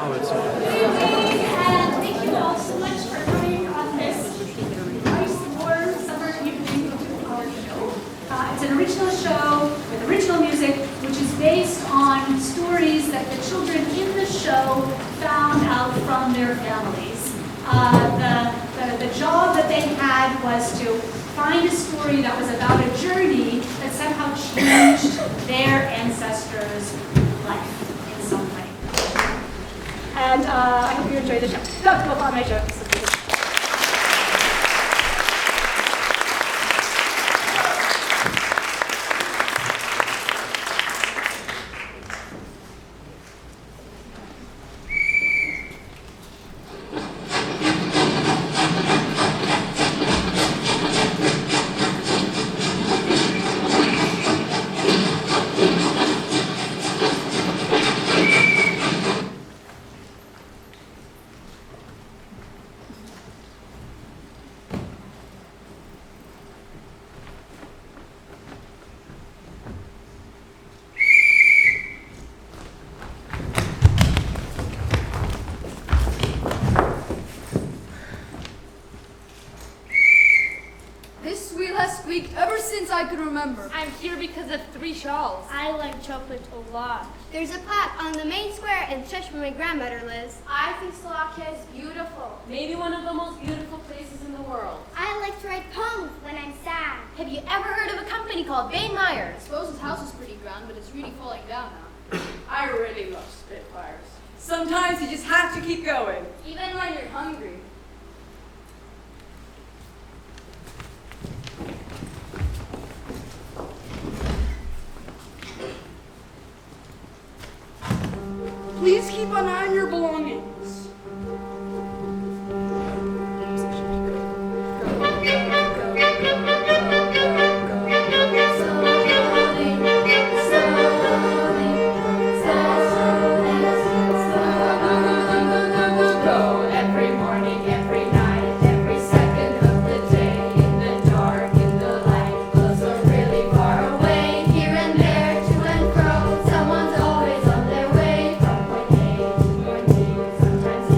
And thank you all so much for coming on this nice warm summer evening to our show. It's an original show with original music, which is based on stories that the children in the show found out from their families. The job that they had was to find a story that was about a journey that somehow changed their ancestors' life in some way. And I hope you enjoy the show. Don't go on my jokes. I can remember. I'm here because of 3 shawls. I like chocolate a lot. There's a pot on the main square in church where my grandmother lives. I think Slovakia is beautiful. Maybe one of the most beautiful places in the world. I like to write poems when I'm sad. Have you ever heard of a company called Bain Myers? I suppose his house is pretty grand, but it's really falling down now. I really love Spitfires. Sometimes you just have to keep going. Even when you're hungry. Please keep an eye on your belongings. Go every morning, every night, every second of the day, in the dark, in the light, close or really far away, here and there, to and fro, someone's always on their way, from point A to point B, sometimes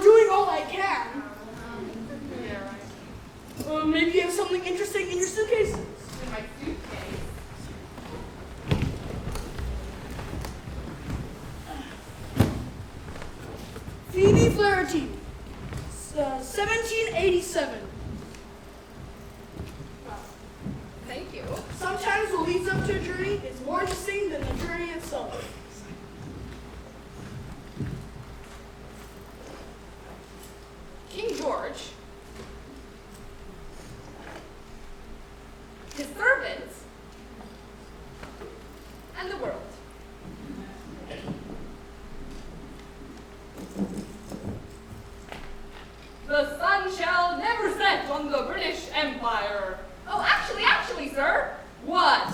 doing all I can. Yeah, right. Maybe you have something interesting in your suitcases. In my suitcase. Phoebe Flaherty, 1787. Thank you. Sometimes what leads up to a journey is more interesting than the journey itself. King George, his servants, and the world. The sun shall never set on the British Empire. Oh, actually, sir. What?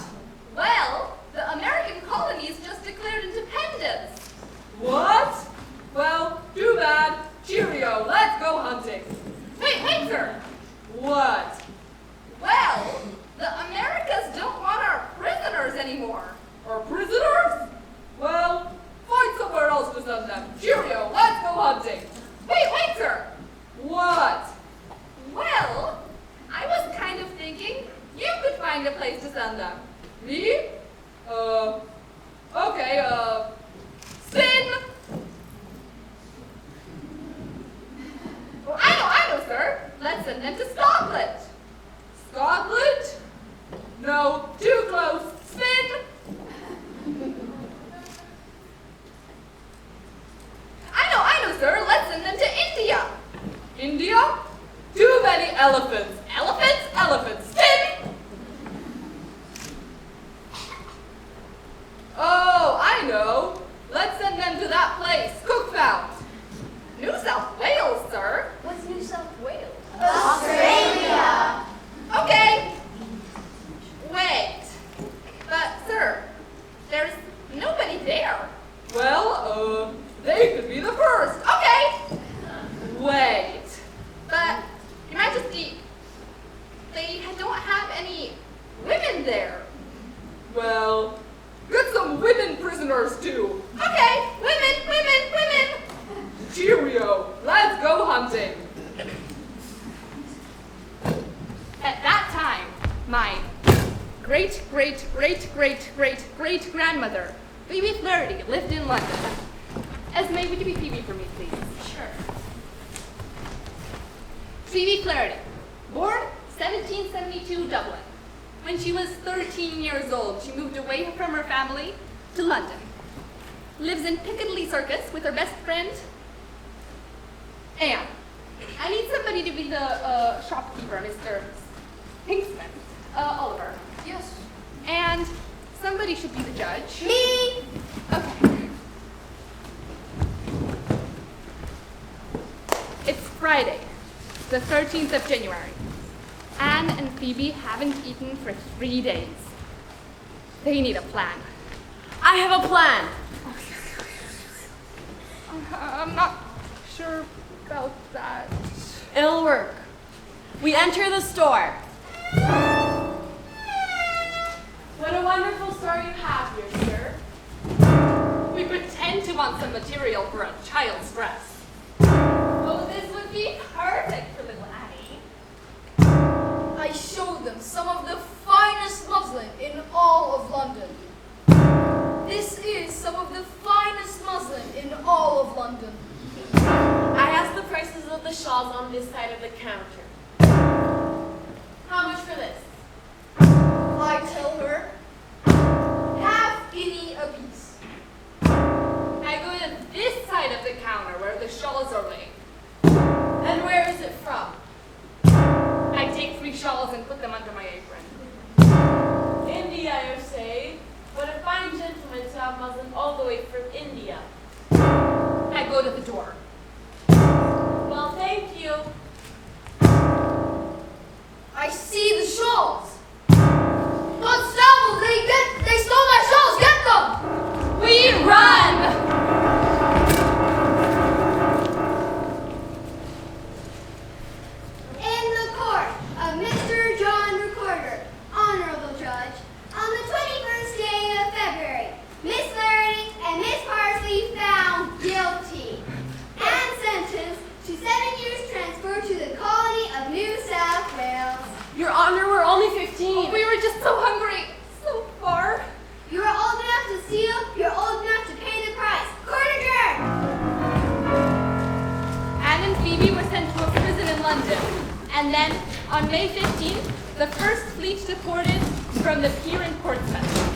Well, the American colonies just declared independence. What? Well, too bad. Cheerio, let's go hunting. Wait, sir. What? Well, the Americas don't want our prisoners anymore. Our prisoners? Well, find somewhere else to send them. Cheerio, let's go hunting. Wait, sir. What? Well, I was kind of thinking you could find a place to send them. Me? Okay, spin! Well, I know, sir. Let's send them to Scotland. Scotland? No, too close. Spin! I know, sir. Let's send them to India. India? Too many elephants. Elephants. Spin! Oh, I know. Let's send them to that place Cook found. New South Wales, sir. What's New South Wales? Australia. Okay. Wait. But, sir, there's nobody there. Well, they could be the first. Okay. Wait. But, Your Majesty, they don't have any women there. Well, get some women prisoners too. Okay, women. Cheerio, let's go hunting. At that time, my great-great-great-great-great-great-grandmother, Phoebe Flaherty, lived in London. Esme, would you be Phoebe for me, please? Sure. Phoebe Flaherty, born 1772 Dublin. When she was 13 years old, she moved away from her family to London. Lives in Piccadilly Circus with her best friend, Anne. I need somebody to be the shopkeeper, Mr. Hinksman. Oliver. Yes. And somebody should be the judge. Me! Okay. It's Friday, the 13th of January. Anne and Phoebe haven't eaten for 3 days. They need a plan. I have a plan. I'm not sure about that. It'll work. We enter the store. What a wonderful store you have here, sir. We pretend to want some material for a child's dress. Oh, this would be perfect for little Annie. I showed them some of the finest muslin in all of London. This is some of the finest muslin in all of London. I asked the prices of the shawls on this side of the counter. How much for this? I tell her, half guinea apiece. I go to this side of the counter where the shawls are laid. And where is it from? I take 3 shawls and put them under my apron. India, you say? But a fine gentleman to have muslin all the way from India. I go to the door. Well, thank you. I see the shawls. Constable, they stole my shawls. Get them. We run! And then, on May 15th, the first fleet deported from the pier in Portsmouth.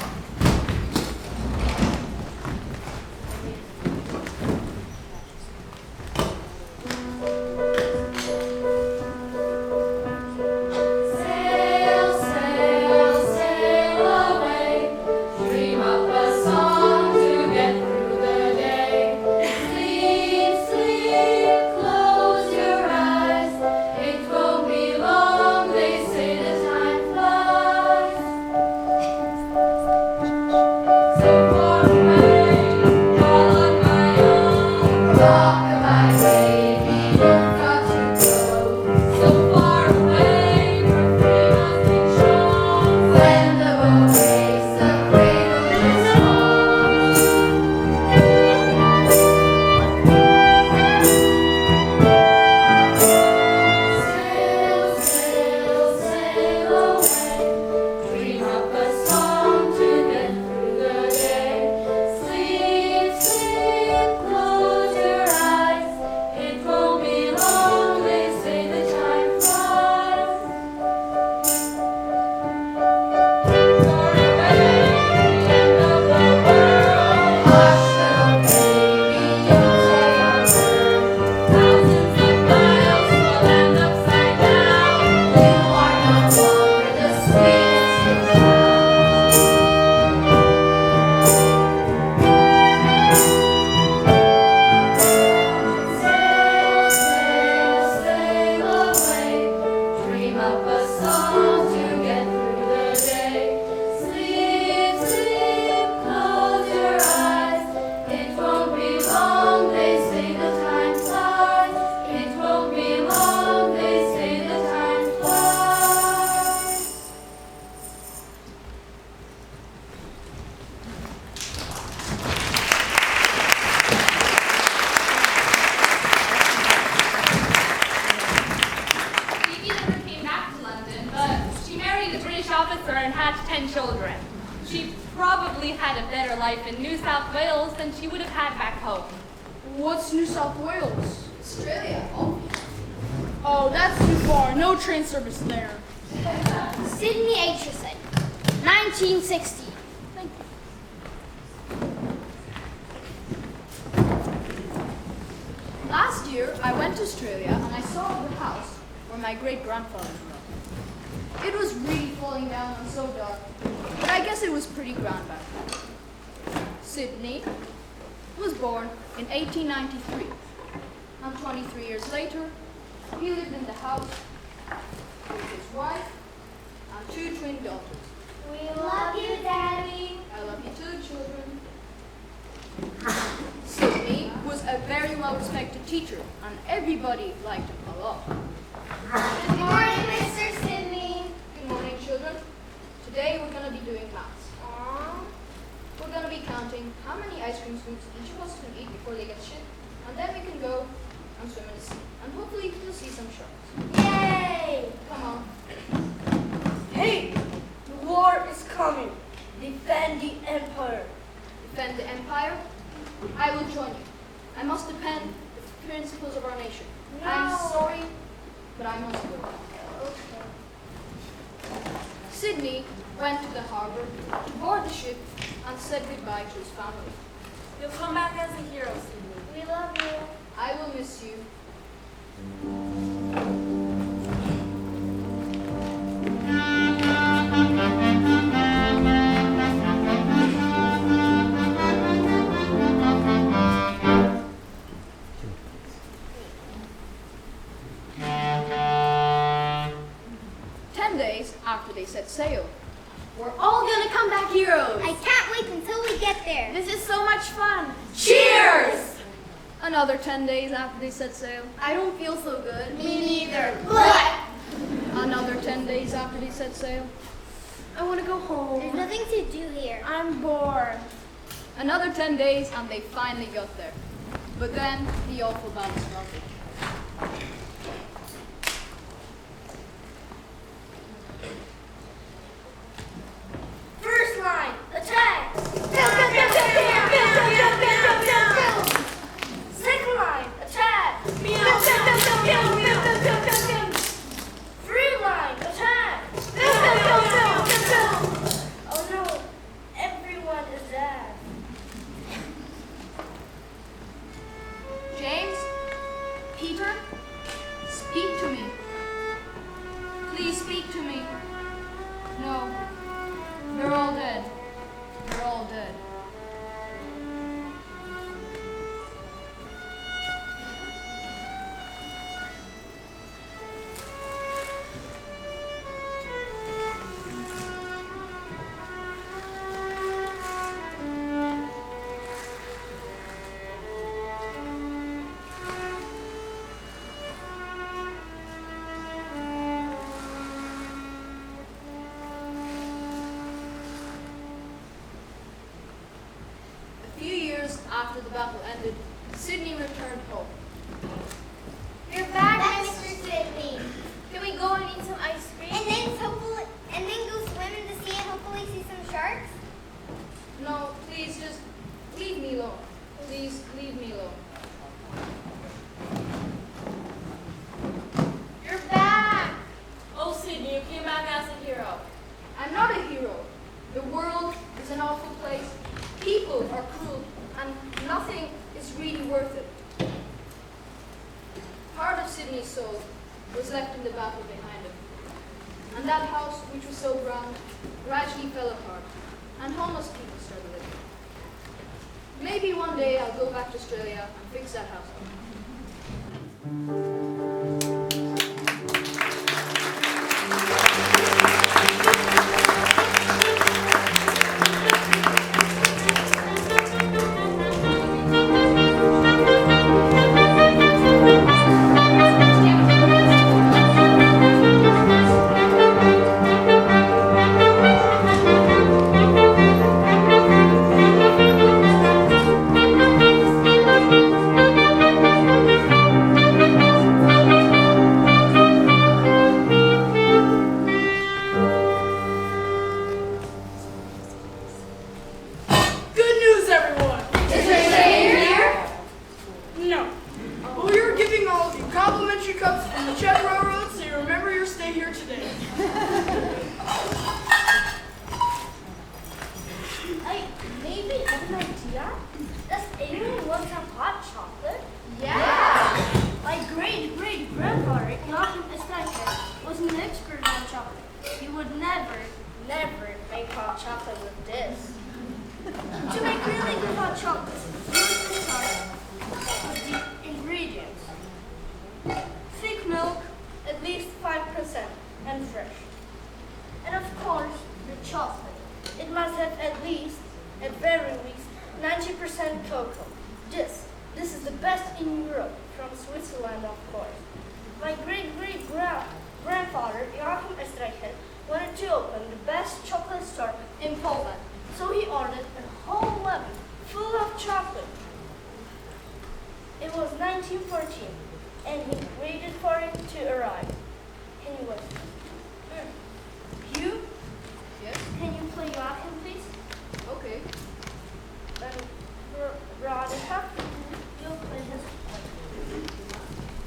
Sail, sail, sail away. Dream up a song to get through the day. Sleep, sleep, close your eyes. It won't be long, they say the time flies. So far away, all on my own. Rock-a-bye, baby, you've got to go. So far away, where freedom's been shown. When the boat breaks, the cradle is home. Sail, sail, sail away. Dream up a song to get through the day. Sleep, sleep, close your eyes. It won't be long, they say the time flies. Far away, the end of the world. Hush, little baby, you'll say a word. Thousands of miles will end upside down. You are no longer the sweetest in town. Sail, sail, sail away. Dream up a song to get through the day. Sleep, sleep, close your eyes. It won't be long, they say the time flies. It won't be long, they say the time flies. Phoebe never came back to London, but she married a British officer and had 10 children. She probably had a better life in New South Wales than she would have had back home. What's New South Wales? Australia, obviously. Oh, that's too far. No train service there. Sydney Aitchison, 1960. Last year, I went to Australia and I saw the house where my great-grandfather grew up. It was really falling down and so dark, but I guess it was pretty grand back then. Sydney was born in 1893, and 23 years later, he lived in the house with his wife and 2 twin daughters. We love you, Daddy. I love you too, children. Sydney was a very well-respected teacher, and everybody liked him a lot. Good morning, Mr. Sydney. Good morning, children. Today we're going to be doing maths. We're going to be counting how many ice cream scoops each of us can eat before they get shit, and then we can go and swim in the sea. And hopefully you'll see some sharks. Yay! Come on. Hey, the war is coming. Defend the empire. Defend the empire? I will join you. I must defend the principles of our nation. I'm sorry, but I must go. Sydney went to the harbor to board the ship and said goodbye to his family. You'll come back as a hero, Sydney. We love you. I will miss you. After they set sail, we're all gonna come back heroes. I can't wait until we get there. This is so much fun. Cheers! Another 10 days after they set sail. I don't feel so good. Me neither. Another 10 days after they set sail. I want to go There's home. nothing to do here. I'm bored. Another 10 days and they finally got there. But then the awful battle started. First line, attack. Second line, attack. Peter, speak to me. Please speak to me. No, they're all dead. They're all dead. After the battle ended, Sydney returned home. You're back, Mr. Sydney. Can we go and eat some ice cream? And then go swim in the sea and hopefully see some sharks? No, please just leave me alone. Please leave me alone. You're back. Oh, Sydney, you came back as a hero. I'm not a hero. The world is an awful place. People are cruel, and nothing is really worth it. Part of Sydney's soul was left in the battle behind him. And that house, which was so grand, gradually fell apart, and homeless people started living. Maybe one day I'll go back to Australia and fix that house up. Good news, everyone. Is there Shane here? No. But we are giving all of you complimentary cups from the Czech Railroad, so you remember your stay here today. Maybe an idea? Does anyone want some hot chocolate? Yeah. My great-great-grandfather, Joachim Estreicher, was an expert on chocolate. He would never Make hot chocolate with this. To make really good hot chocolate, you have to start with the ingredients. Thick milk, at least 5% and fresh. And of course, the chocolate. It must have at very least 90% cocoa. This is the best in Europe, from Switzerland, of course. My great-great-grandfather, Joachim Estreicher, wanted to open the best chocolate store in Poland, so he ordered a whole wagon full of chocolate. It was 1914, and he waited for it to arrive. Can you wait? You? Yes? Can you play Joachim, please? Okay. And Veronica, You'll play this.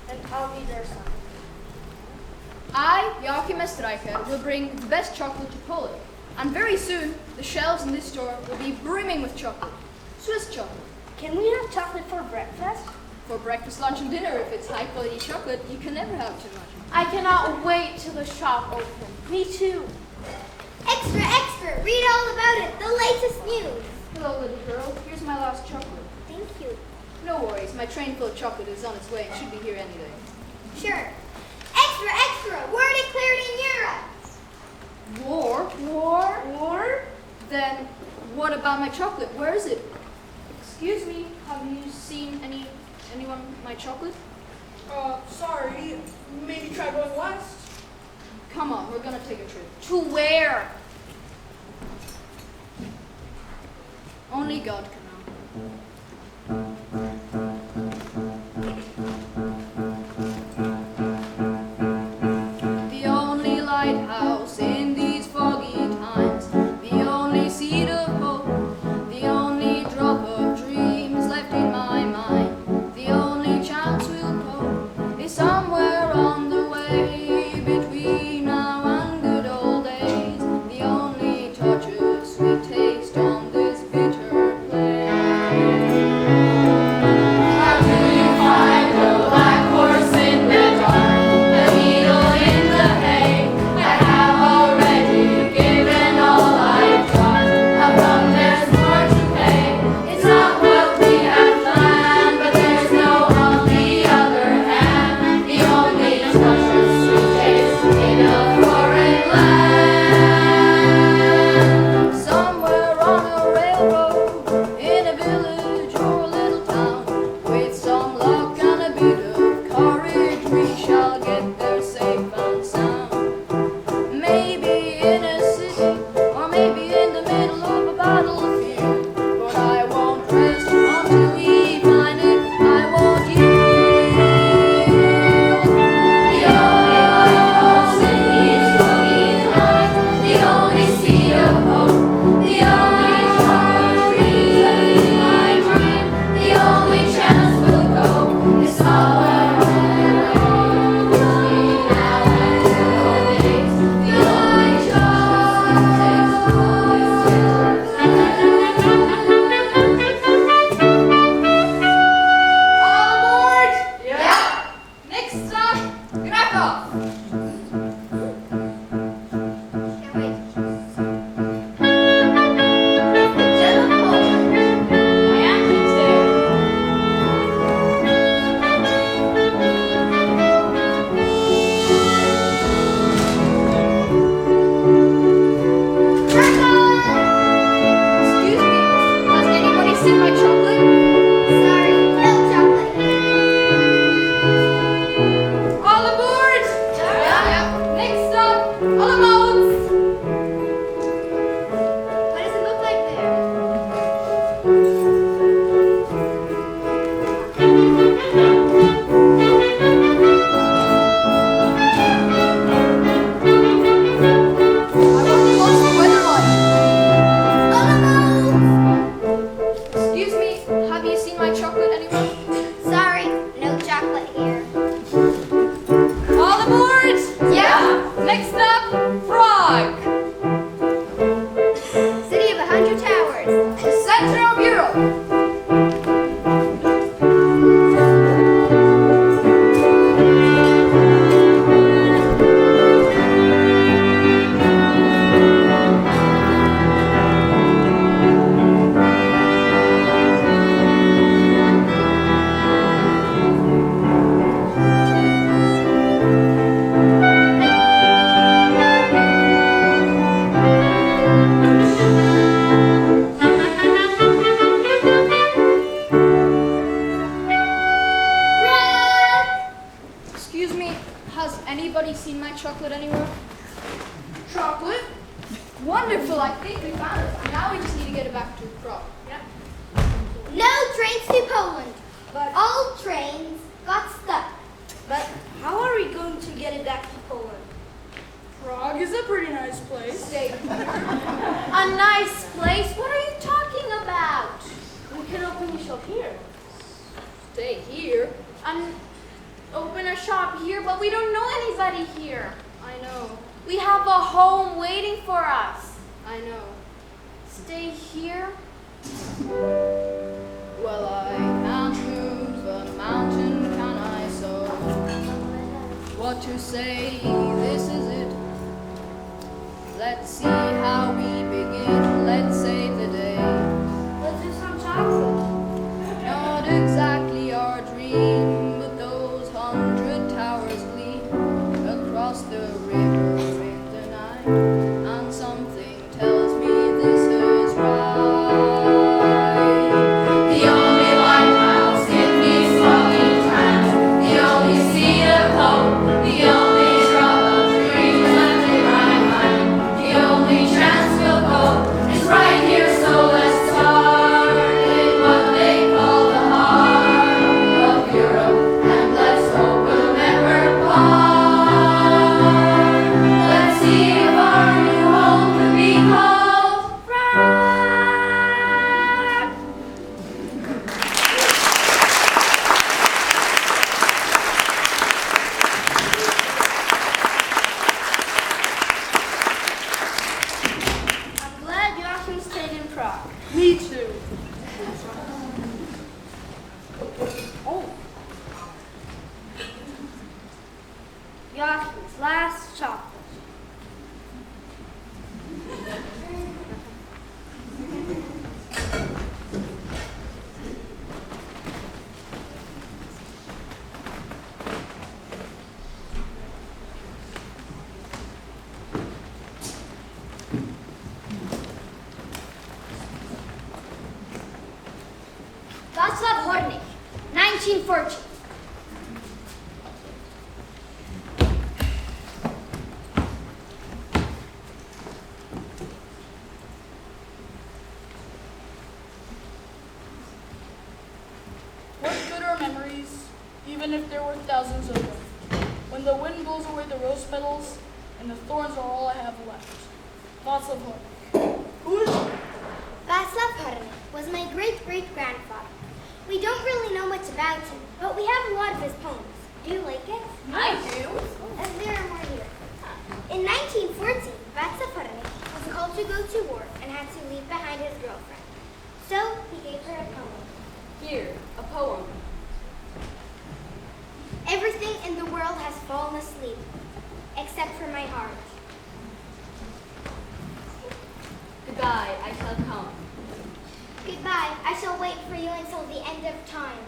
and I'll be there soon. I, Joachim Estreicher, will bring the best chocolate to Poland. And very soon, the shelves in this store will be brimming with chocolate. Swiss chocolate. Can we have chocolate for breakfast? For breakfast, lunch, and dinner, if it's high-quality chocolate, you can never have too much. I cannot wait till the shop opens. Me too. Extra, extra! Read all about it. The latest news. Hello, little girl. Here's my last chocolate. Thank you. No worries. My train full of chocolate is on its way and should be here any day. Sure. Extra, extra! War declared in Europe. War? War? Then what about my chocolate? Where is it? Excuse me, have you seen anyone my chocolate? Sorry. Maybe try going west. Come on, we're gonna take a trip. To where? Only God can know. The only lighthouse in these foggy times, the only seed of hope, the only drop of dreams left in my mind, the only chance we'll go is somewhere on the way between now and good old days, the only touch of sweet taste on this bitter place. How do you find a black horse anybody seen my chocolate anywhere? Chocolate? Wonderful, I think we found it. And now we just need to get it back to Prague. Yeah. No trains to Poland. But all trains got stuck. But how are we going to get it back to Poland? Prague is a pretty nice place. Stay. A nice place? What are you talking about? We can open a shop here. Stay here. And open a shop here, but we don't know anybody here. I know. We have a home waiting for us. I know. Stay here? Well, I can't move a mountain, can I? So, what to say? This is it. Let's see how we begin. Let's save the day. Let's do some chocolate. Not exactly our dream, but those 100 towers gleam across the river in the night, and something tells me this is right. The only lighthouse in these floating trams, the only seed of hope, the only drop of dreams left in my mind, the only chance we'll go is right here, so let's start in what they call the heart of Europe, and let's hope we'll never part. Let's see if our new home can be called Prague. I'm glad Joachim stayed in Prague. Me too. Joachim's last chocolate. Václav Horník, 1914. What good are memories, even if there were thousands of them? When the wind blows away the rose petals, and the thorns are all I have left. Václav Horník. Who is he? Václav Horník was my great-great-grandfather. We don't really know much about him, but we have a lot of his poems. Do you like it? I do. And there are more here. In 1914, Václav Horník was called to go to war and had to leave behind his girlfriend. So he gave her a poem. Here, a poem. Everything in the world has fallen asleep, except for my heart. Goodbye, I shall come. Goodbye, I shall wait for you until the end of time.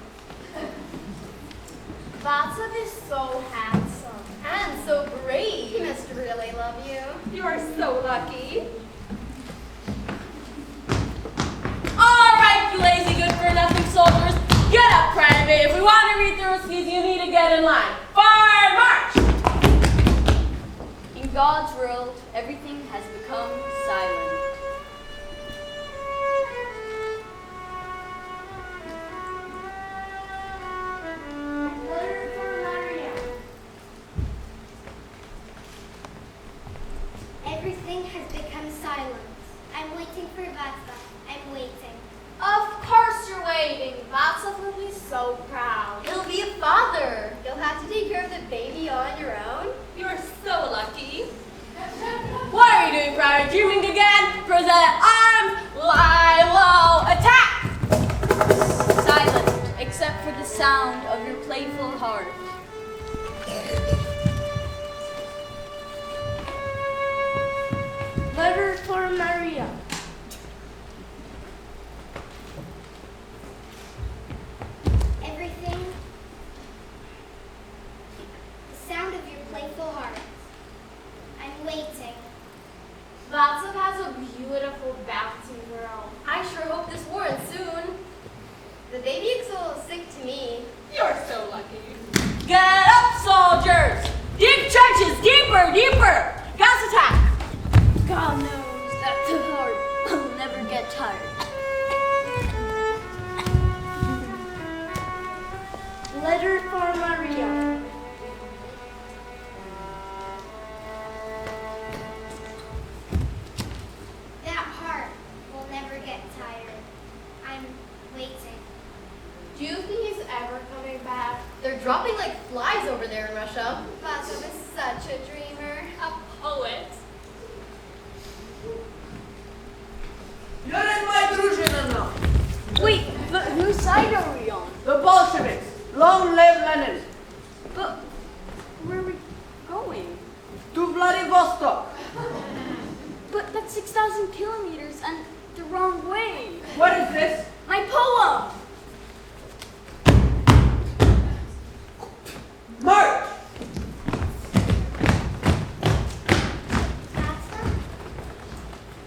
Václav is so handsome. And so brave. He must really love you. You are so lucky. All right, you lazy good-for-nothing soldiers, get up, cranberry. If we want to read the recipes, you need to get in line. Forward march! In God's world, everything has become silent. Letter for Maria. Everything has become silent. I'm waiting for Václav. I'm waiting. Of course you're waiting. Václav will be so proud. He'll be a father. You'll have to take care of the baby on your own. You are so lucky. What are you doing, Pryor? Dreaming again? letter for Maria. That heart will never get tired. I'm waiting. Do you think he's ever coming back? They're dropping like flies over there in Russia. Vasov is such a dreamer. A poet. You're in my družina now. Wait, but whose side are we on? The Bolsheviks. Long live Lenin. But where are we going? To Vladivostok. But that's 6,000 kilometers and the wrong way. What is this? My poem! March! Vasov?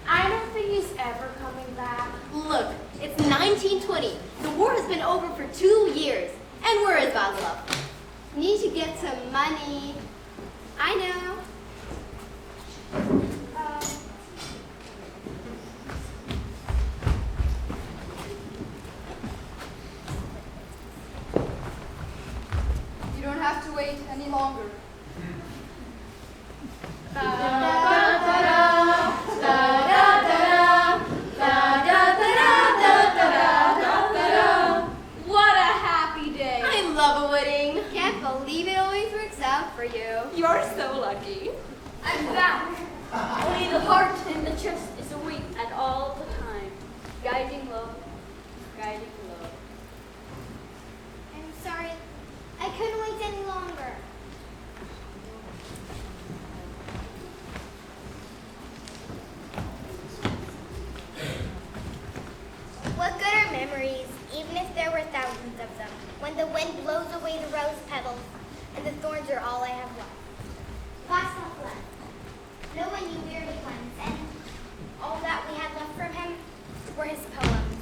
I don't think he's ever coming back. Look, it's 1920. The war has been over for 2 years. And where is Vaslov? Need to get some money. I know. You don't have to wait any longer. What a happy day. I love a wedding. Can't believe it always works out for you. You're so lucky. I'm back. Only the heart in the chest is awake at all the time. Guiding love, guiding love. I'm sorry. I couldn't wait any longer. What good are memories, even if there were thousands of them, when the wind blows away the rose petals and the thorns are all I have left? Vasov left. No one knew where he went, and all that we had left from him were his poems.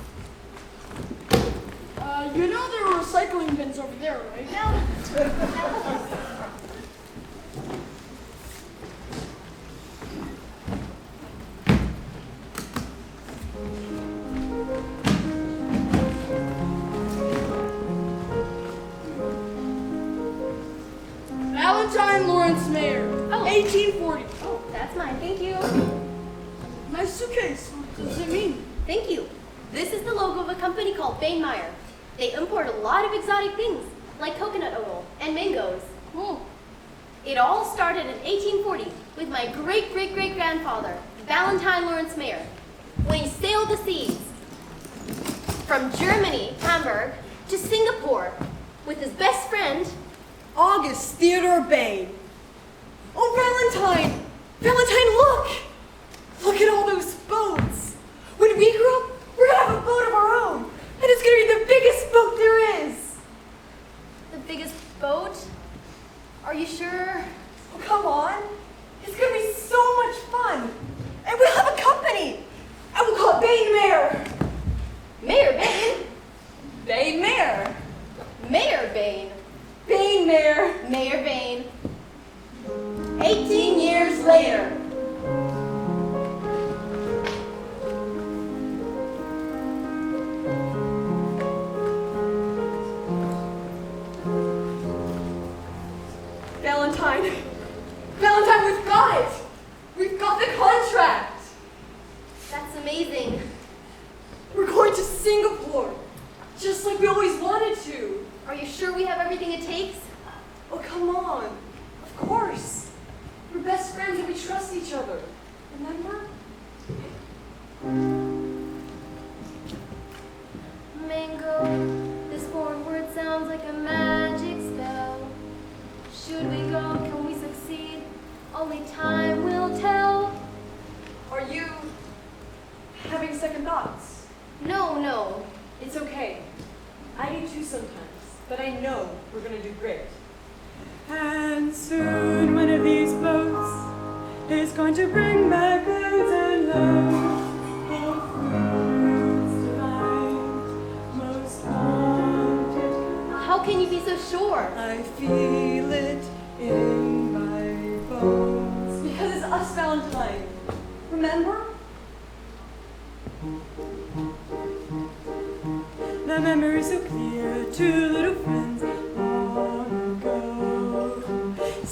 You know there are recycling bins over there, right? No. Valentine Lawrence Mayer, 1840. Oh, that's mine. Thank you. Nice suitcase. What does it mean? Thank you. This is the logo of a company called Bain-Meyer. They import a lot of exotic things, like coconut oil and mangoes. Oh, It all started in 1840 with my great-great-great-grandfather, Valentine Lawrence Mayer, when he sailed the seas from Germany, Hamburg, to Singapore with his best friend. August Theodore Bain. Oh, Valentine! Valentine, look! Look at all those boats. When we grow up, we're gonna have a boat of our own. And it's gonna be the biggest boat there is. The biggest boat? Are you sure? Oh, come on. It's gonna be so much fun. And we'll have a company. And we'll call it Bain Mayer. Mayor Bain? Bain Mayer. Mayor Bain. Bain Mayer. Mayor Bain. 18 years later. Valentine. Valentine, we've got it. We've got the contract. That's amazing. We're going to Singapore. Just like we always wanted to. Are you sure we have everything it takes? Oh, come on. Of course. We're best friends and we trust each other. Remember? Mango, this foreign word sounds like a magic spell. Should we go? Can we succeed? Only time will tell. Are you having second thoughts? No. It's okay. I do too sometimes, but I know we're gonna do great. And soon one of these boats is going to bring back loads and loads of fruits divine, most wanted. How can you be so sure? I feel it in my bones. Because it's us, Valentine. Remember? The memories so clear, two little friends.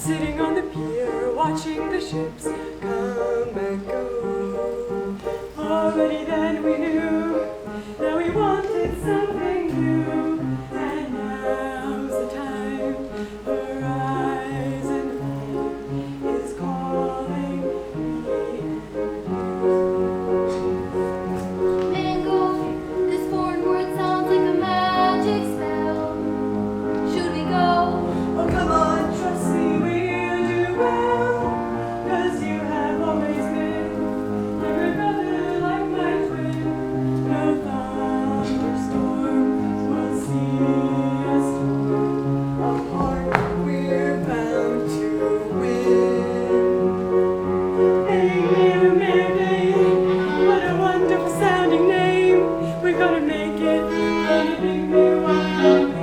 sitting on the pier, watching the ships come and go. Already then we knew that we wanted something new, and now's the time. Horizon light is calling me and you. Mango, this foreign word sounds like a magic spell. Should we go? Oh, come on, trust me, we'll do well. 'Cause you have always been like my brother, like my twin. No thunderstorm will see us torn apart. We're bound to win. Hey, what a wonderful sounding name. We're gonna make it, gonna make me wanna make it.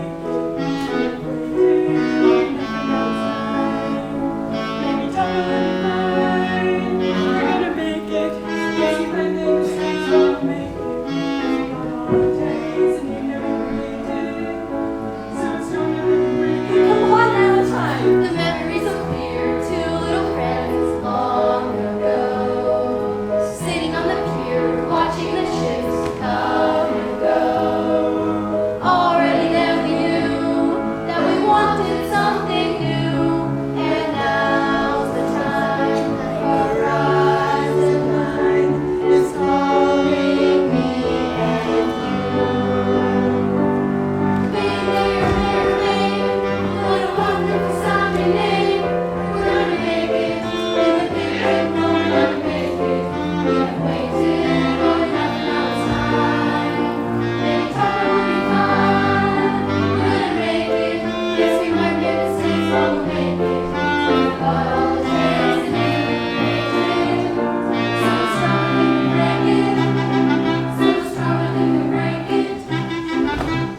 The memories of clear, two little friends long ago, sitting on the pier, watching the ships come and go. Already then we knew that we wanted something new, and now's the time. Horizon line is calling me and you. Been there, what a wonderful sounding name. We're gonna make it in the big red moon. We're gonna make it. We have waited long enough now it's time. Maybe tomorrow will be fine. We're gonna make it. Yes, we might make mistakes, but we'll make it. We've got all the tricks and make it. So strong we can break it. So strong we can break it.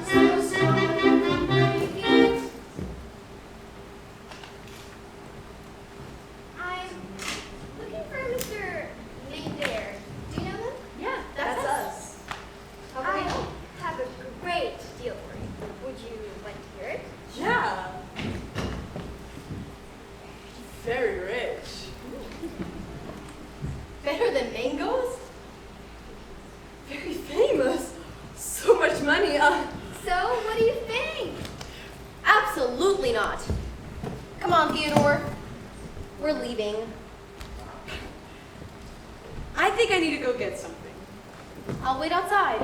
So strong we can break it. I'm looking for Mr. Nader. Do you know him? Yeah, that's us. I have a great deal for you. Would you like to hear it? Yeah. Very rich. Better than mangoes? Very famous. So much money. So, what do you think? Absolutely not. Come on, Theodore. We're leaving. I think I need to go get something. I'll wait outside.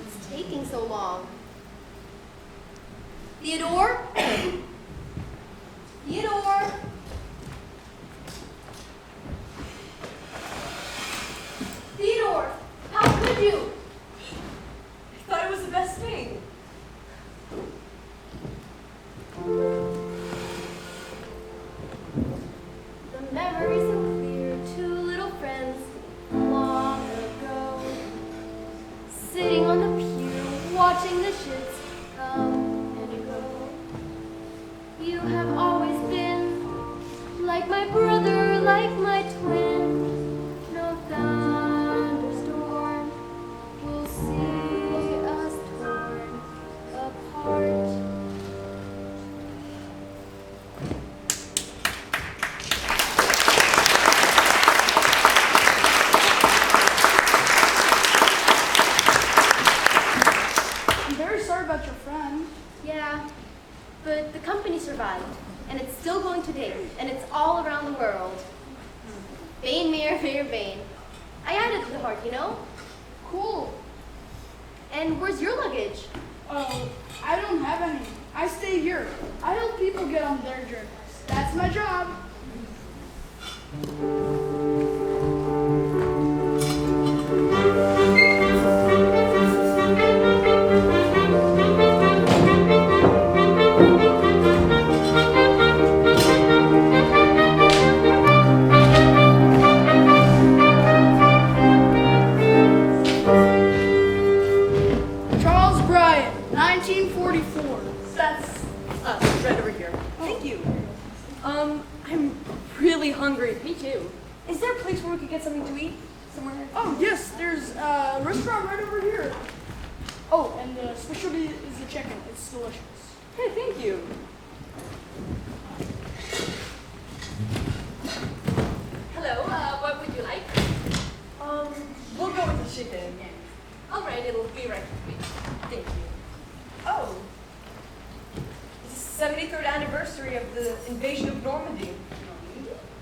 It's taking so long. Theodore? Theodore? Theodore, how could you? I thought it was the best thing. The memories so clear, two little friends long ago, sitting on the pier, watching the ships come and go. You have always been like my brother, like my twin. No thunderstorm will see us torn apart. I'm very sorry about your friend. Yeah, but the company survived, and it's still going today, and it's all around the world. Bane, Mayor, Mayor, Bane. I added the heart, you know? Cool. And where's your luggage? Oh, I don't have any. I stay here. I help people get on their journeys. That's my job. Charles Bryant, 1944. That's us, right over here. Thank you. I'm really hungry. Me too. Is there a place where we could get something to eat? Somewhere? Oh, yes, there's a restaurant right over here. Oh, and the specialty is the chicken. It's delicious. Hey, thank you. Hello, what would you like? We'll go with the chicken. All right, it'll be right with me. Thank you. Oh. It's the 73rd anniversary of the invasion of Normandy.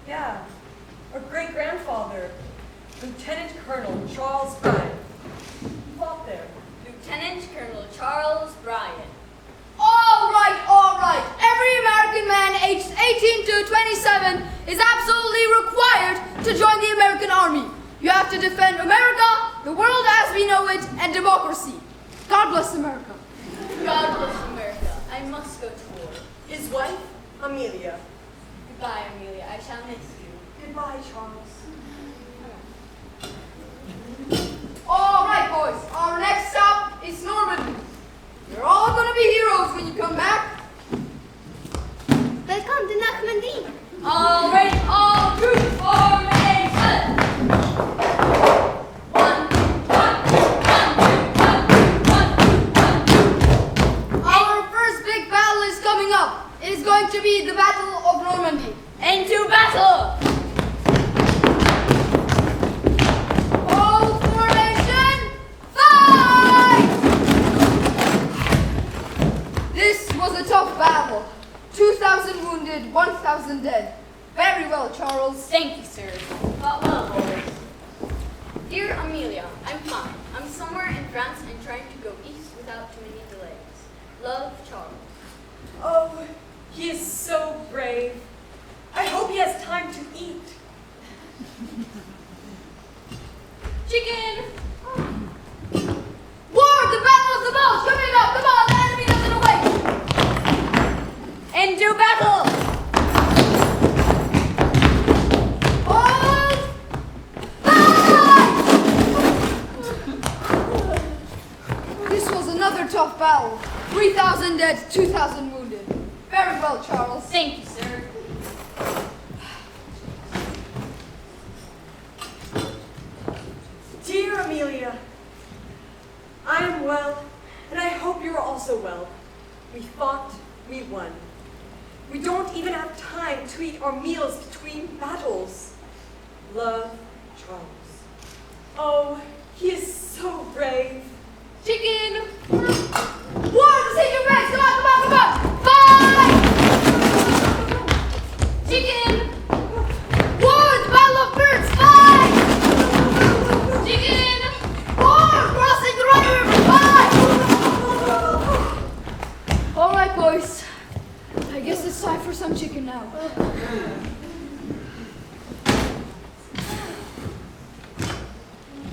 Yeah. Our great-grandfather, Lieutenant Colonel Charles Bryan, fought there. Lieutenant Colonel Charles Bryan. All right. Every American man aged 18 to 27 is absolutely required to join the American Army. You have to defend America, the world as we know it, and democracy. God bless America. God bless America. I must go to war. His wife, Amelia. Goodbye, Amelia. I shall miss you. Goodbye, Charles. All right, boys. Our next stop is Normandy. You're all going to be heroes when you come back. Welcome to Normandy. All right, all troops formation. 1, 2, 1. Our first big battle is coming up. It is going to be the Battle of Normandy. Into battle. All formation, fight! This was a tough battle. 2,000 wounded, 1,000 dead. Very well, Charles. Thank you, sir. Well, boys. Dear Amelia, I'm fine. I'm somewhere in France and trying to go east without too many delays. Love, Charles. Oh, he is so brave. I hope he has time to eat. Chicken! War, the Battle of the Bulge, coming up! Come on, the enemy doesn't await! Into battle! Hold! Fight! This was another tough battle. 3,000 dead, 2,000 wounded. Very well, Charles. Thank you, sir. Dear Amelia, I am well, and I hope you're also well. We fought, we won. We don't even have time to eat our meals between battles. Love, Charles. Oh, he is so brave. Chicken! War, the sacred race! Come on, come on, come on! Fight! Chicken! War, the Battle of Birds! Fight! Chicken! War, crossing the Rhine River! Fight! All right, boys. I guess it's time for some chicken now.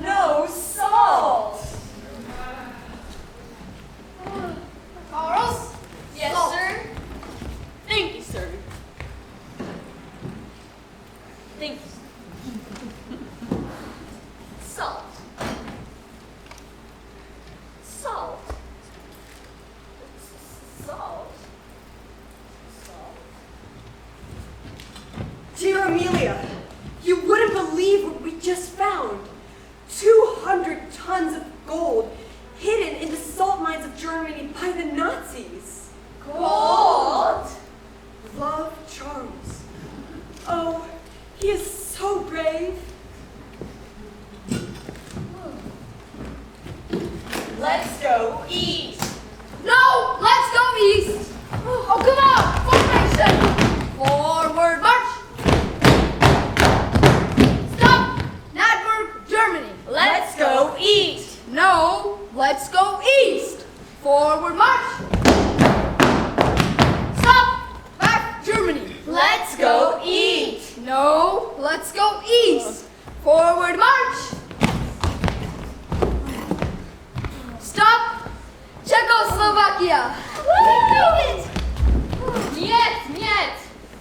No salt! Charles? Yes, Salt. sir? Thank you, sir. Thank you, sir. Salt. Salt. Salt. Salt. Dear Amelia, you wouldn't believe what we just found. 200 tons of gold hidden in the salt mines of Germany by the Nazis. Gold? Love, Charles. Oh, he is so brave. Let's go eat. No, let's go east. Oh, come on, formation. Forward march. Stop. Nadberg, Germany. Let's go eat. No, let's go east. Forward march. Stop. Back, Germany. Let's go eat. No, let's go east. Forward march. Stop. Czechoslovakia. Niet.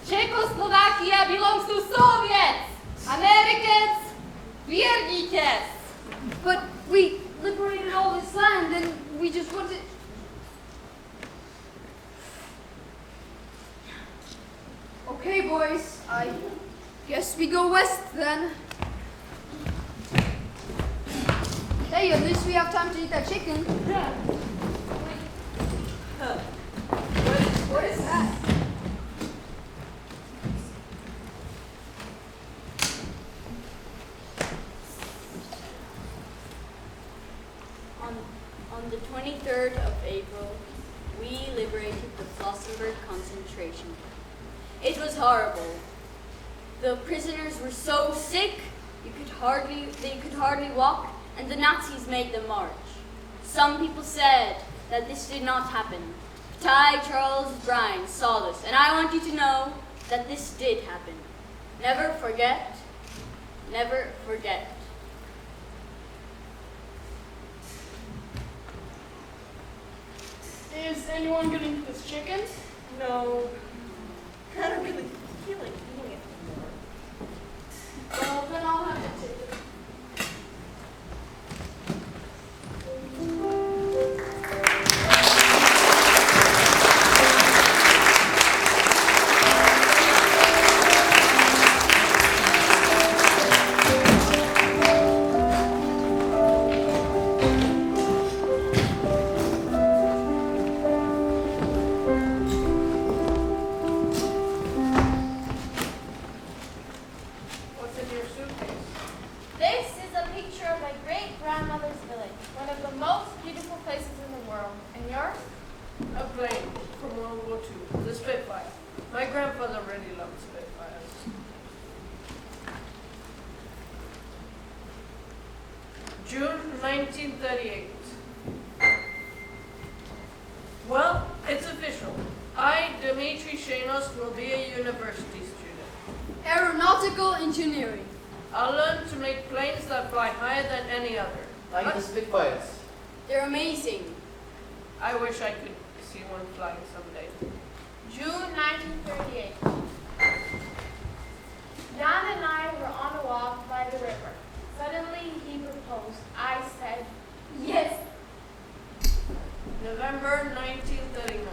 Czechoslovakia belongs to Soviets. Americans, we're geekets. But we liberated all this land and we just wanted... Okay, boys, I guess we go west then. Hey, at least we have time to eat that chicken. Yeah. What is that? On the 23rd of April, we liberated the Flossenburg concentration camp. It was horrible. The prisoners were so sick, they could hardly walk, and the Nazis made them march. Some people said that this did not happen. But I, Charles Bryan, saw this, and I want you to know that this did happen. Never forget, never forget. Is anyone gonna eat this chicken? No. I don't really feel like eating it anymore. Well, then I'll have to take it. What's in your suitcase? This is a picture of my great-grandmother's village, one of the most beautiful places in the world. And yours? A plane from World War II, the Spitfire. My grandfather really loved Spitfires. June 1938. Well, it's official. I, Dmitry Shenos, will be a university student. Aeronautical engineering. I'll learn to make planes that fly higher than any other. Like the Spitfires. They're amazing. I wish I could see one flying someday. June 1938. Jan and I were on a walk by the river. Suddenly he proposed. I said, yes. November 1939.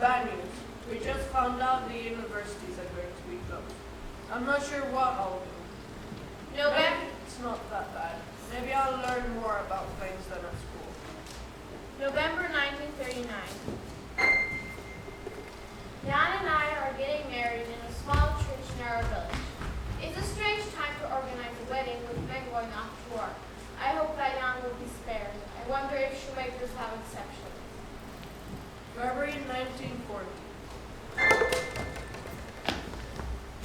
Bad news. We just found out the universities are going to be closed. I'm not sure what I'll do. November. Maybe it's not that bad. Maybe I'll learn more about planes than at school. November 1939. Jan and I are getting married in a small church near our village. It's a strange time to organize a wedding with men going off to war. I hope that Jan will be spared. I wonder if shoemakers have exceptions. February 1940.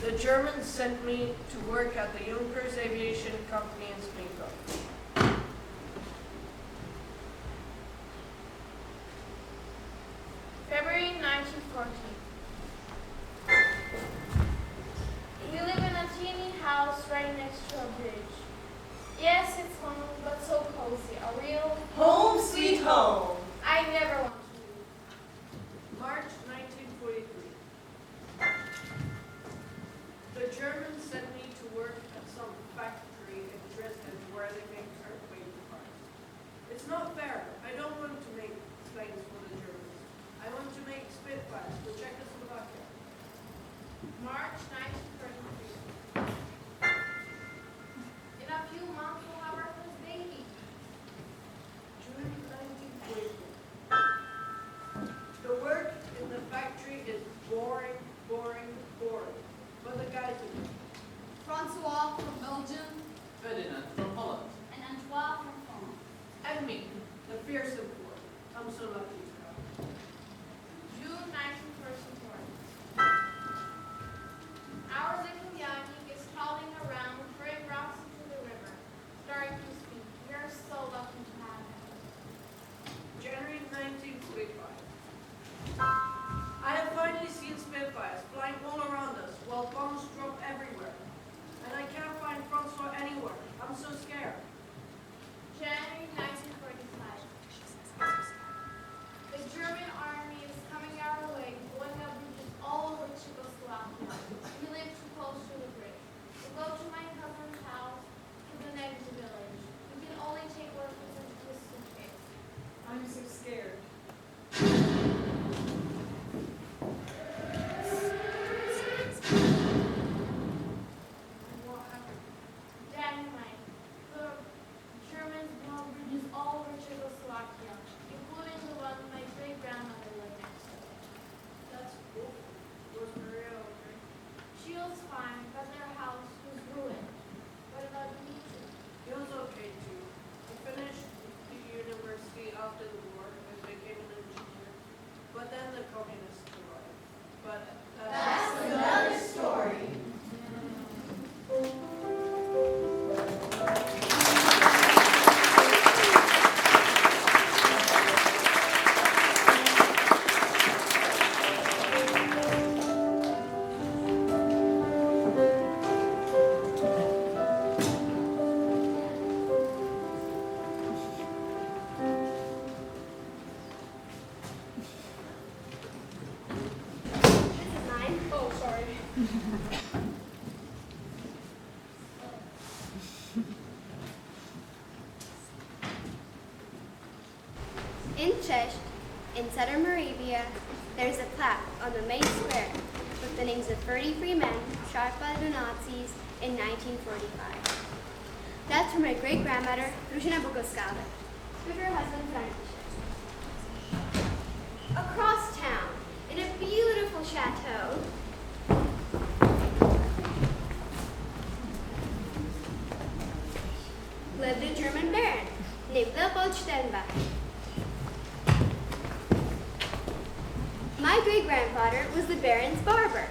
The Germans sent me to work at the Junkers Aviation Company in Springfield. February 1940. We live in a teeny house right next to a bridge. Yes, it's home, but so cozy. A real Home sweet home. I never want to leave. March 1943. The Germans sent me to work at some factory in Dresden where they make airplane parts. It's not fair. I don't want to make planes for the Germans. I want to make Spitfires for Czechoslovakia. March 1943. In a few months, we'll have our first baby. June 1944. The work in the factory is boring, boring, boring. But the guys are good. Francois from Belgium. Ferdinand from Holland. And Antoine from France. And me, the fearsome four. I'm so lucky to have you. June 1944. Our little Yannick is crawling around, throwing rocks into the river, starting to speak. We are so lucky to have him. January 1945. I have finally seen Spitfires flying all around us while bombs drop everywhere. And I can't find Francois anywhere. I'm so scared. January 1945. Utrecht, in southern Moravia, there's a plaque on the main square with the names of 33 men shot by the Nazis in 1945. That's where my great-grandmother, Ruzina Bogoskava, with her husband, František. Across town, in a beautiful chateau, lived a German baron named Leopold Stellenbosch. My great-grandfather was the baron's barber.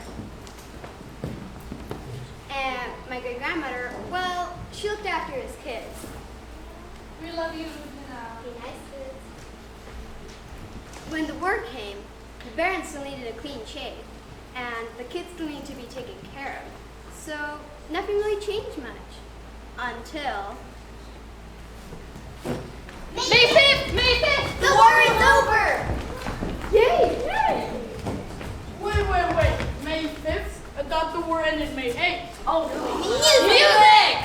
And my great-grandmother, well, she looked after his kids. We love you, Ruzina. Be nice kids. When the war came, the baron still needed a clean shave, and the kids still needed to be taken care of. So nothing really changed much until May 5th! May 5th! the war is over! Yay! Yay! Wait. May 5th? I thought the war ended May 8th. Oh, Music!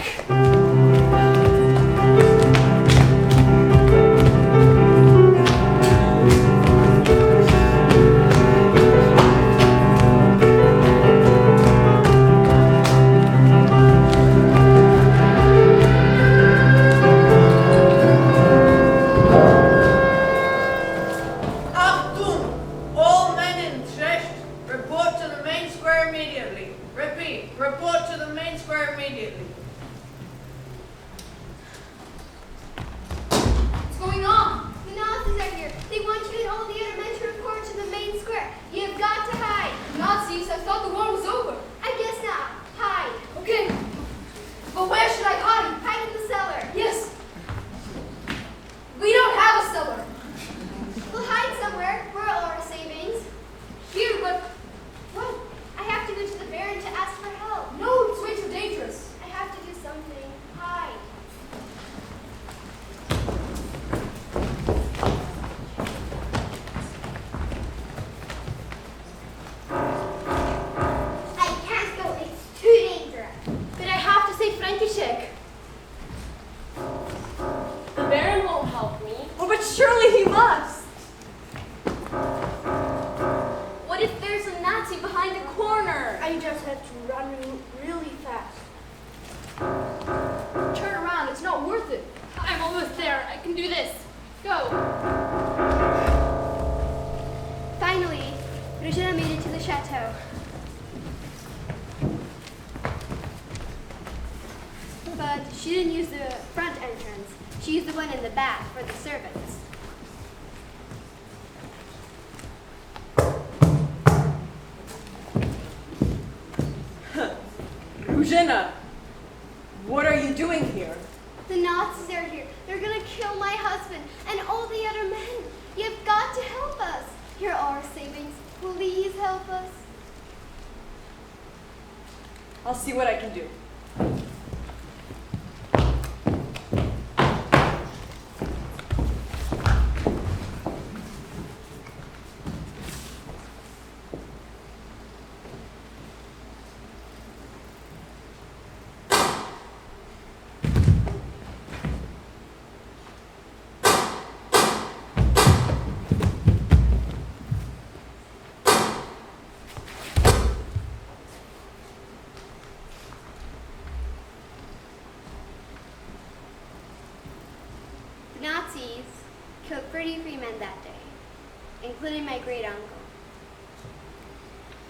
Achtung! All men in Utrecht, report to the main square immediately. Repeat, report to the main square immediately. What's going on? The Nazis are here. They want you and all the other men to report to the main square. You've got to hide. Nazis, I thought the war was over. I guess not. Hide. Okay. But where should I hide? Hide in the cellar. Yes. We don't have a cellar. We'll hide somewhere. We're all our savings. Here, but What? I have to go to the baron to ask for help. no, it's way too dangerous. I have to do something. Hide. I can't go. It's too dangerous. But I have to save František. The Baron won't help me. Oh, but surely he must. What if there's a Nazi behind the corner? I just have to run really fast. Turn around, it's not worth it. I'm almost there. I can do this. Go. Finally, Ruzina made it to the chateau. But she didn't use the front entrance. She used the one in the back for the servants. Ruzina, what are you doing here? The Nazis are here. They're gonna kill my husband and all the other men. You've got to help us. Here are our savings. Please help us. I'll see what I can do. The Nazis killed 33 men that day, including my great-uncle.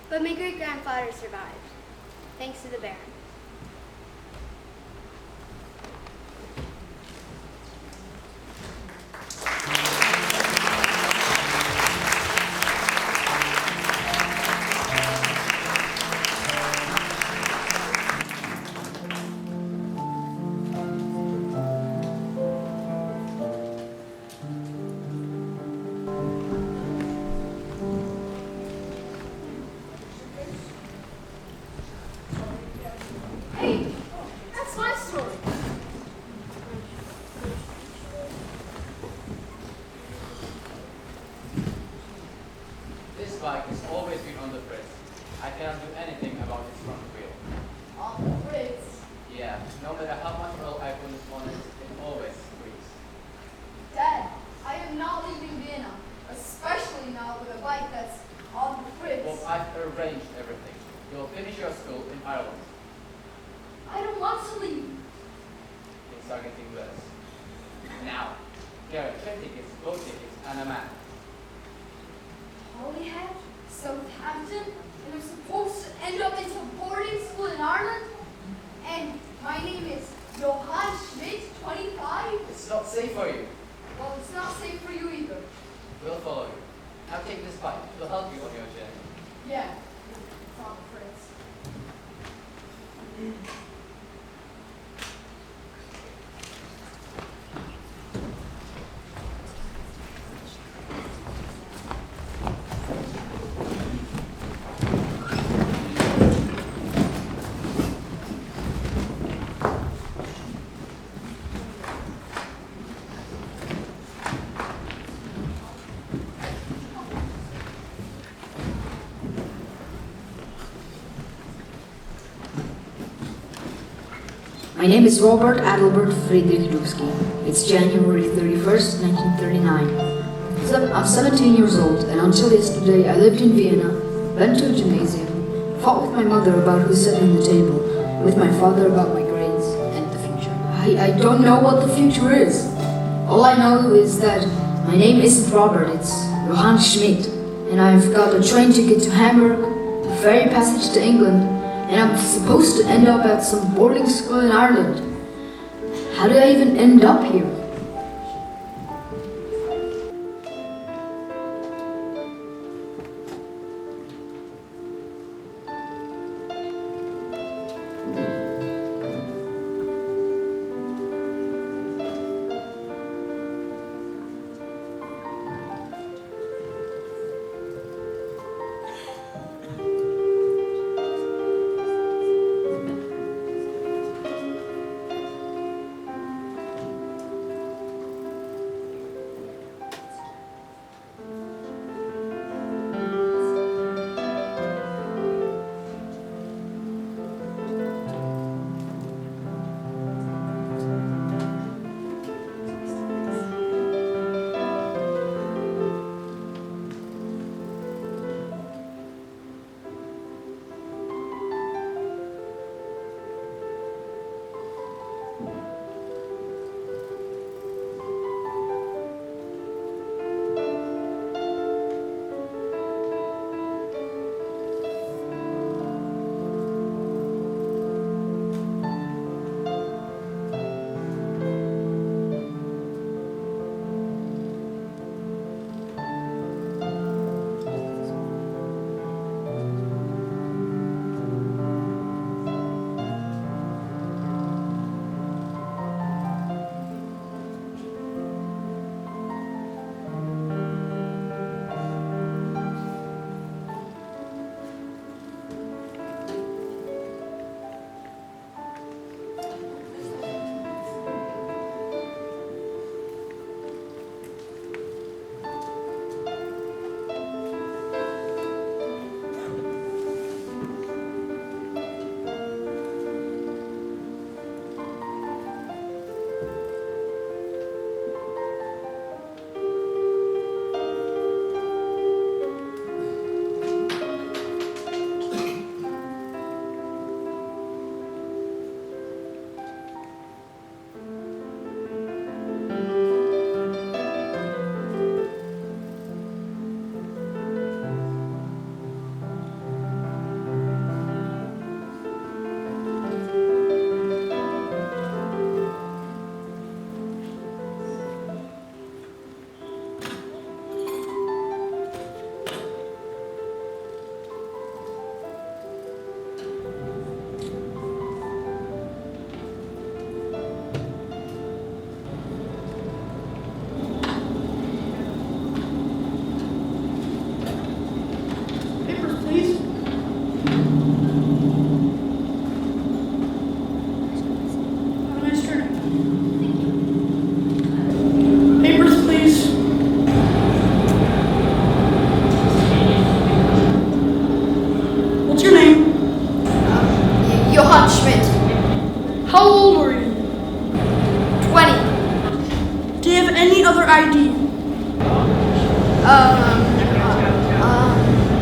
But my great-grandfather survived, thanks to the Baron. us. Now, here are train tickets, boat tickets, and a map. Holyhead, Southampton, and I'm supposed to end up in some boarding school in Ireland? And my name is Johann Schmidt, 25. It's not safe for you. Well, it's not safe for you either. We'll follow you. Now take this pipe. It will help you on your journey. Yeah, Father Prince. My name is Robert Adalbert Friedrich Dubsky. It's January 31st, 1939. I'm 17 years old, and until yesterday I lived in Vienna, went to a gymnasium, fought with my mother about who sat on the table, with my father about my grades and the future. I don't know what the future is. All I know is that my name isn't Robert, it's Johann Schmidt, and I've got a train ticket to Hamburg, a ferry passage to England, and I'm supposed to end up at some boarding school in Ireland. How did I even end up here?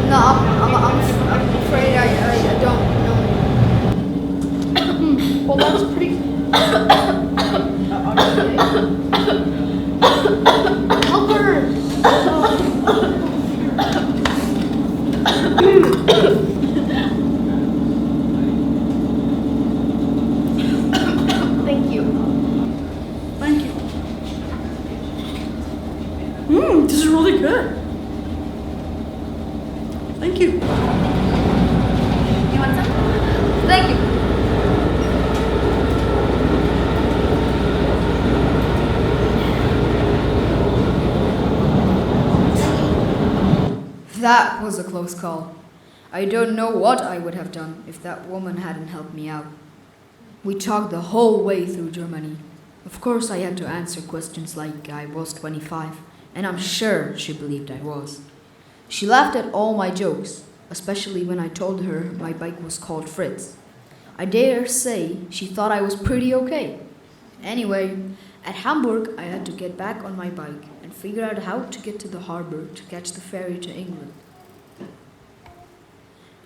No, I'm afraid I don't know. Well, that's pretty. Thank you. Thank you. This is really good. Thank you. You want some? Thank you. That was a close call. I don't know what I would have done if that woman hadn't helped me out. We talked the whole way through Germany. Of course, I had to answer questions like I was 25, and I'm sure she believed I was. She laughed at all my jokes, especially when I told her my bike was called Fritz. I dare say she thought I was pretty okay. Anyway, at Hamburg, I had to get back on my bike and figure out how to get to the harbor to catch the ferry to England.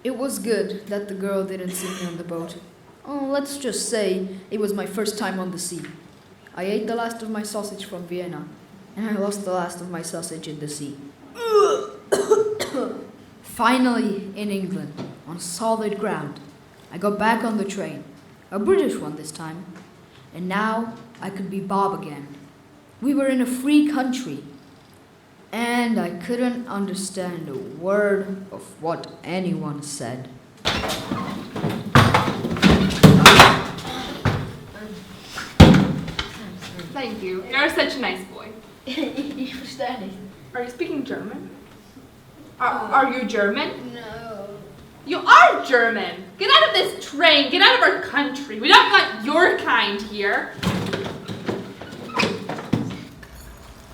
It was good that the girl didn't see me on the boat. Oh, let's just say it was my first time on the sea. I ate the last of my sausage from Vienna, and I lost the last of my sausage in the sea. Finally, in England, on solid ground, I got back on the train, a British one this time, and now I could be Bob again. We were in a free country, and I couldn't understand a word of what anyone said. Thank you. You're such a nice boy. Ich verstehe nicht. Are you speaking German? Are you German? No. You are German. Get out of this train. Get out of our country. We don't want your kind here.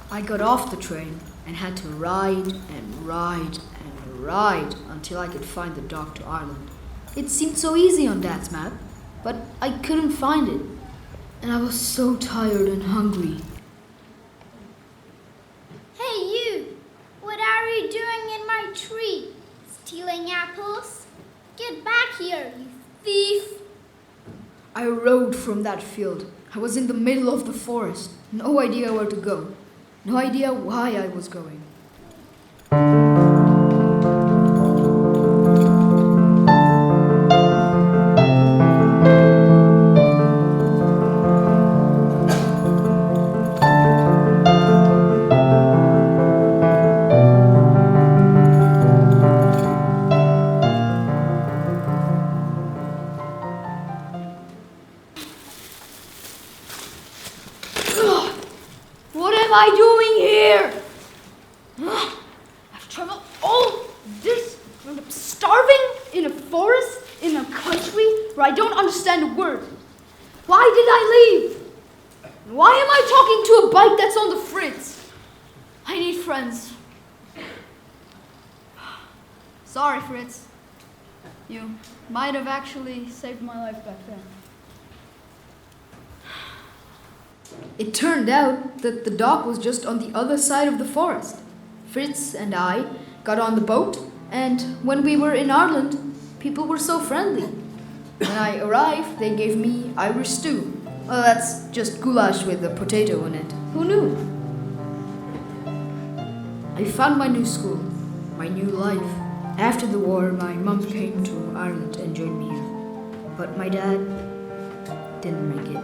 I got off the train and had to ride and ride and ride until I could find the dock to Ireland. It seemed so easy on Dad's map, but I couldn't find it. And I was so tired and hungry. Hey, you! What are you doing in my tree? Stealing apples? Get back here, you thief! I rode from that field. I was in the middle of the forest. No idea where to go. No idea why I was going. What am I doing here? I've traveled all this. I'm starving in a forest, in a country where I don't understand a word. Why did I leave? Why am I talking to a bike that's on the fritz? I need friends. Sorry, Fritz. You might have actually saved my life back then. It turned out that the dock was just on the other side of the forest. Fritz and I got on the boat, and when we were in Ireland, people were so friendly. When I arrived, they gave me Irish stew. Well, that's just goulash with a potato in it. Who knew? I found my new school, my new life. After the war, my mom came to Ireland and joined me here. But my dad didn't make it.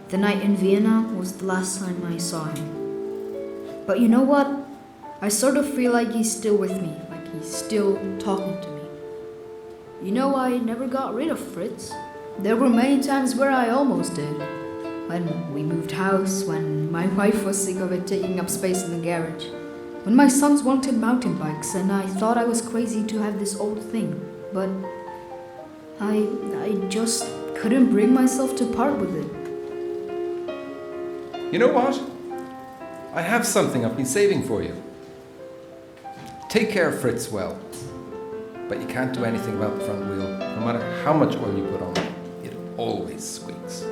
The night in Vienna was the last time I saw him. But you know what? I sort of feel like he's still with me, like he's still talking to me. You know, I never got rid of Fritz. There were many times where I almost did. When we moved house, when my wife was sick of it taking up space in the garage, when my sons wanted mountain bikes and I thought I was crazy to have this old thing. But I just couldn't bring myself to part with it. You know what? I have something I've been saving for you. Take care of Fritz well. But you can't do anything about the front wheel. No matter how much oil you put on it, it always squeaks.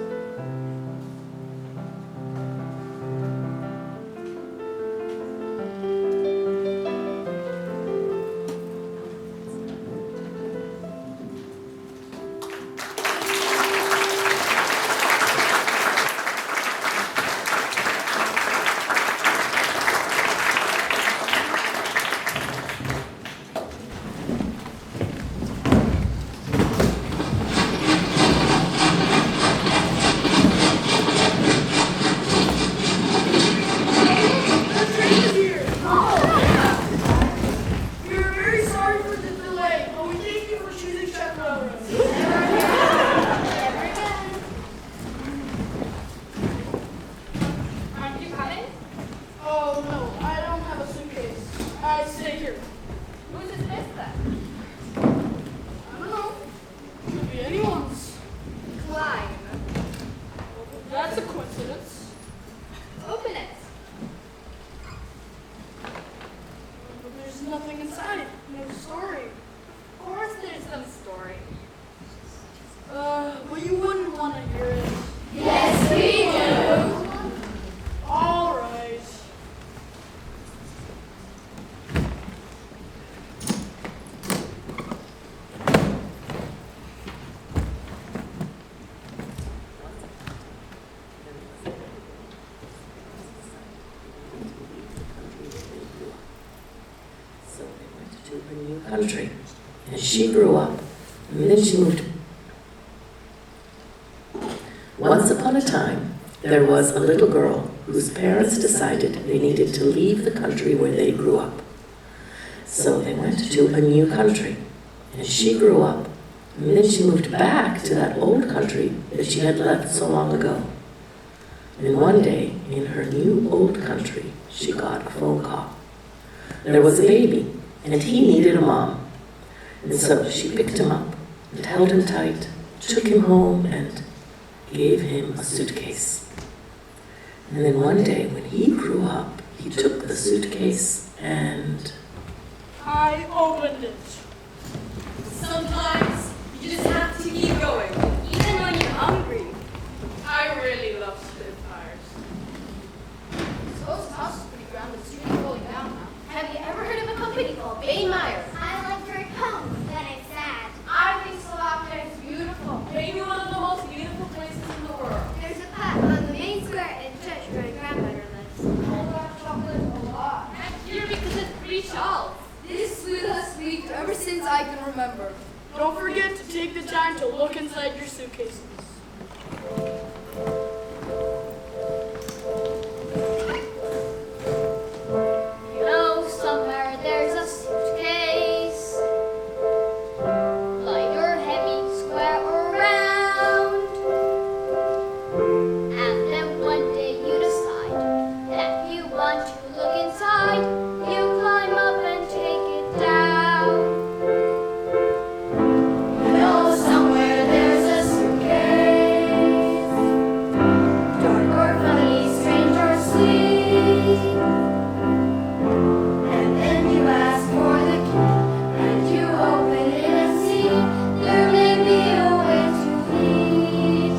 country. And she grew up, and then she moved. Once upon a time, there was a little girl whose parents decided they needed to leave the country where they grew up. So they went to a new country, and she grew up, and then she moved back to that old country that she had left so long ago. And one day, in her new old country, she got a phone call. There was a baby, and he needed a mom. And so she picked him up and held him tight, took him home, and gave him a suitcase. And then one day, when he grew up, he took the suitcase and I opened it. Sometimes you just have to keep going, even when you're hungry. I really love Spitfires. Suppose the house is pretty grand, but the street is rolling down now. Have you ever heard of a company called Bainmeyer? I like your poems, but it's sad. I think Slovakia is beautiful. Maybe one of the most beautiful places in the world. There's a pub on the main square in church where my grandmother lives. I love chocolate a lot. I'm here because it's free shells. This food has sweet ever since I can remember. Don't forget to take the time to look inside your suitcases. You know, somewhere there's a suitcase, light or heavy, square or round. And then one day you decide that you want to look inside. You climb up and take it down. You know, somewhere there's a suitcase, dark or funny, strange or sweet. And then you ask for the key, and you open it and see there may be a way to lead.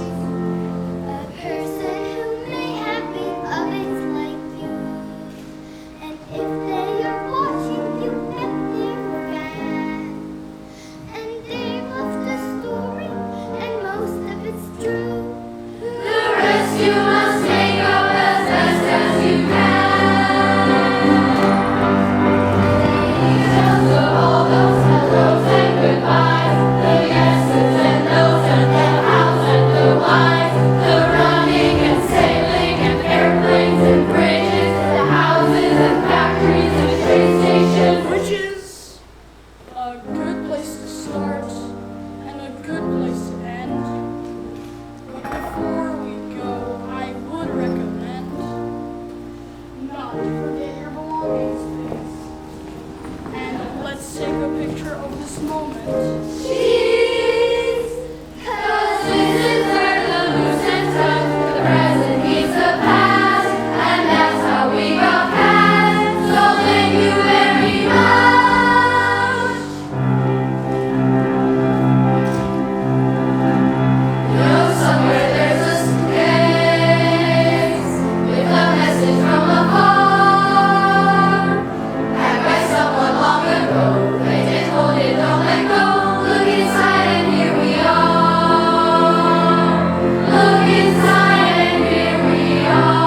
A person who may have been of its like you, and if they are watching you at their back, and they love the story, and most of it's true. The rest you must make up as best as you can. Details of all those hellos and goodbyes, the yeses and nos and the hows and the whys, the running and sailing and airplanes and bridges, the houses and factories and train stations. Which is a good place to start and a good place to end. But before we go, I would recommend not to forget your belongings, please. And let's take a picture of this moment. Cheese, 'cause this is where the loose ends up. The present meets the past, and that's how we got past. So thank you very much. You know, somewhere there's a suitcase with a message from afar, packed by someone long ago. They did hold it, don't let go. Look inside and here we are. Look inside and here we are.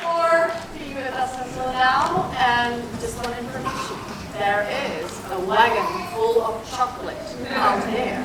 For being with us until now, and just one information. There is a wagon full of chocolate out there.